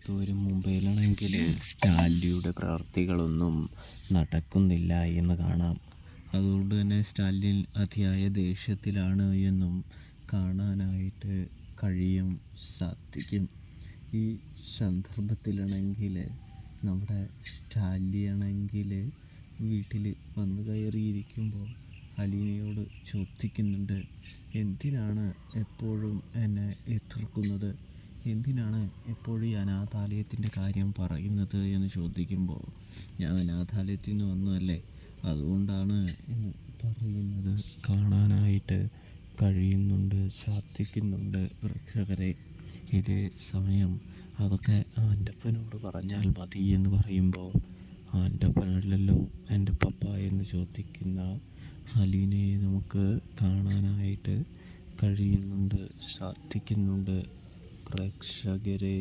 പുറത്തുവരും മുംബൈയിലാണെങ്കിൽ സ്റ്റാലിയുടെ പ്രവർത്തികളൊന്നും നടക്കുന്നില്ല എന്ന് കാണാം. അതുകൊണ്ട് തന്നെ സ്റ്റാലിൻ അതിയായ ദേഷ്യത്തിലാണ് എന്നും കാണാനായിട്ട് സാധിക്കും. ഈ സന്ദർഭത്തിലാണെങ്കിൽ നമ്മുടെ സ്റ്റാലിനാണെങ്കിൽ വീട്ടിൽ വന്നു കയറിയിരിക്കുമ്പോൾ അലീനയോട് ചോദിക്കുന്നുണ്ട്, എന്തിനാണ് എപ്പോഴും എന്നെ എതിർക്കുന്നത്, എന്തിനാണ് എപ്പോഴും ഈ അനാഥാലയത്തിൻ്റെ കാര്യം പറയുന്നത് എന്ന് ചോദിക്കുമ്പോൾ, ഞാൻ അനാഥാലയത്തിൽ നിന്ന് വന്നതല്ലേ, അതുകൊണ്ടാണ് പറയുന്നത്. കാണാനായിട്ട് സാധിക്കുന്നുണ്ട് പ്രേക്ഷകരെ. ഇതേ സമയം അതൊക്കെ ആൻ്റപ്പനോട് പറഞ്ഞാൽ മതി എന്ന് പറയുമ്പോൾ, ആൻ്റപ്പനല്ലല്ലോ എൻ്റെ പപ്പ എന്ന് ചോദിക്കുന്ന അലീനയെ നമുക്ക് കാണാനായിട്ട് സാധിക്കുന്നുണ്ട് പ്രേക്ഷകരെ.